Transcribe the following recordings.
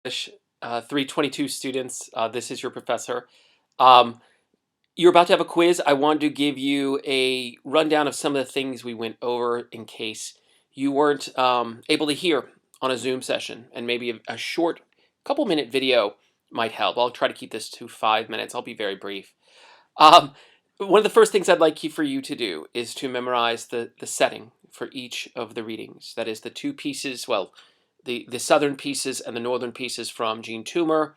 English 322 students. This is your professor. Um, you're about to have a quiz. I wanted to give you a rundown of some of the things we went over in case you weren't able to hear on a Zoom session, and maybe a short couple minute video might help. I'll try to keep this to 5 minutes. I'll be very brief. Um, one of the first things I'd like for you to do is to memorize the setting for each of the readings. That is the two pieces, well, the southern pieces and the northern pieces from Jean Toomer,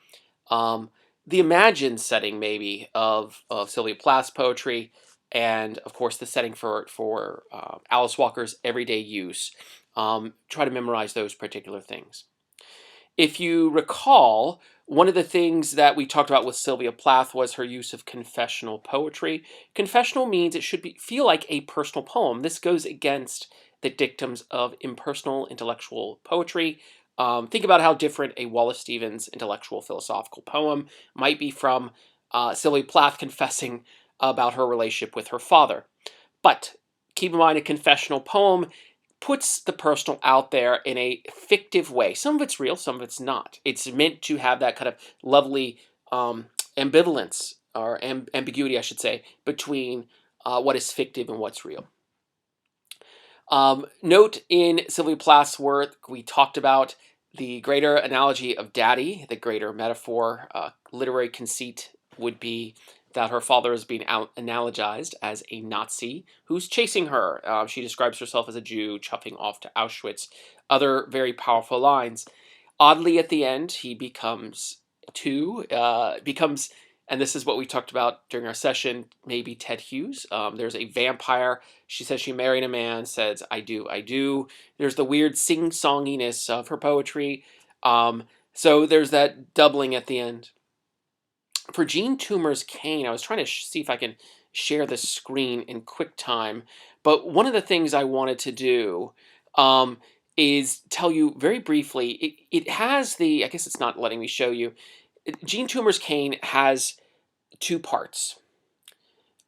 um, the imagined setting maybe of Sylvia Plath's poetry, and of course the setting for Alice Walker's everyday use. Try to memorize those particular things. If you recall, one of the things that we talked about with Sylvia Plath was her use of confessional poetry. Confessional means it should feel like a personal poem. This goes against the dictums of impersonal intellectual poetry. Think about how different a Wallace Stevens intellectual philosophical poem might be from Sylvia Plath confessing about her relationship with her father. But keep in mind, a confessional poem puts the personal out there in a fictive way. Some of it's real, some of it's not. It's meant to have that kind of lovely ambivalence or ambiguity, I should say, between what is fictive and what's real. Note in Sylvia Plath's work, we talked about the greater analogy of daddy, the greater metaphor, literary conceit would be that her father is being analogized as a Nazi who's chasing her. She describes herself as a Jew chuffing off to Auschwitz. Other very powerful lines. Oddly, at the end, he becomes and this is what we talked about during our session, maybe Ted Hughes. There's a vampire. She says she married a man, says, I do, I do. There's the weird sing-songiness of her poetry. So there's that doubling at the end. For Jean Toomer's Cain, I was trying to see if I can share the screen in QuickTime, but one of the things I wanted to do um, is tell you very briefly. It has I guess it's not letting me show you. Jean Toomer's Cain has two parts.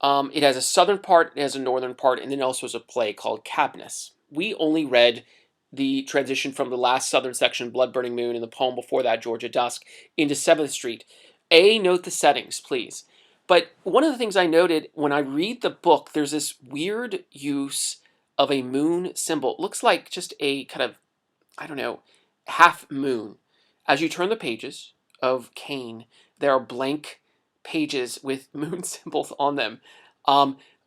It has a southern part, it has a northern part, and then also has a play called Cadmus. We only read the transition from the last southern section, Blood Burning Moon, and the poem before that, Georgia Dusk, into 7th Street. Note the settings, please. But one of the things I noted when I read the book, there's this weird use of a moon symbol. It looks like just a kind of, I don't know, half moon. As you turn the pages of Cain, there are blank pages with moon symbols on them.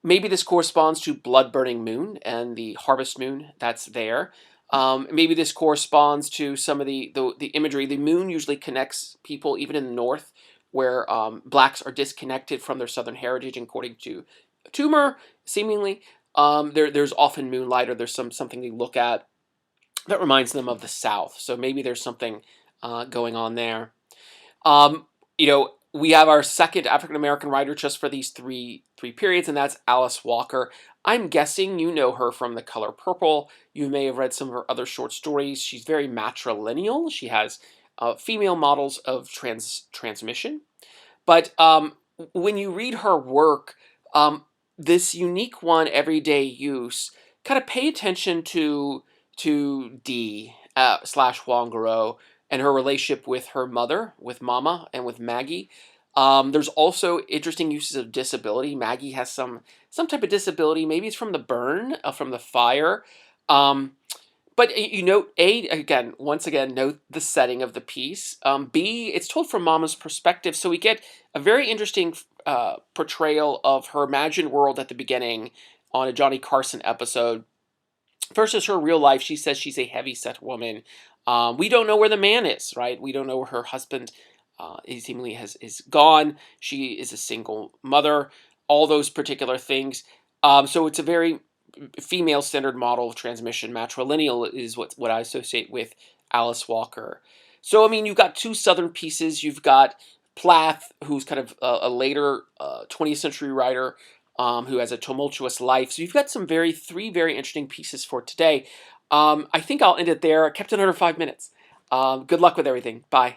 Maybe this corresponds to Blood Burning Moon and the harvest moon that's there. Maybe this corresponds to some of the imagery. The moon usually connects people, even in the north, where blacks are disconnected from their southern heritage, according to Toomer, seemingly. There's often moonlight, or there's something they look at that reminds them of the South. So maybe there's something going on there. Um, we have our second African American writer just for these three periods, and that's Alice Walker. I'm guessing you know her from The Color Purple. You may have read some of her other short stories. She's very matrilineal. She has female models of transmission. But when you read her work, this unique one, everyday use, kind of pay attention to Dee slash Wongaro and her relationship with her mother, with Mama, and with Maggie. There's also interesting uses of disability. Maggie has some type of disability. Maybe it's from the burn, from the fire. But you note, again, once again, note the setting of the piece. B, it's told from Mama's perspective, so we get a very interesting portrayal of her imagined world at the beginning on a Johnny Carson episode versus her real life. She says she's a heavy-set woman. We don't know where the man is, right? We don't know where her husband he seemingly is gone. She is a single mother. All those particular things. So it's a very female-centered model of transmission. Matrilineal is what I associate with Alice Walker. So, I mean, you've got two southern pieces. You've got Plath, who's kind of a later 20th century writer who has a tumultuous life. So you've got three very interesting pieces for today. I think I'll end it there. I kept it under 5 minutes. Good luck with everything. Bye.